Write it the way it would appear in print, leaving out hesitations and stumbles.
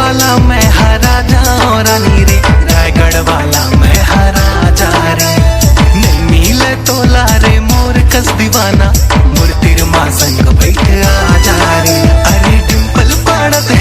वाला मैं हरा जाऊं रानी रे, रायगढ़ वाला मैं हरा जा रे। नहीं मिले तोला रे मोर कस दीवाना, मूर्तिर माँ संग बैठ आ जा रे। अरे डिम्पल पड़त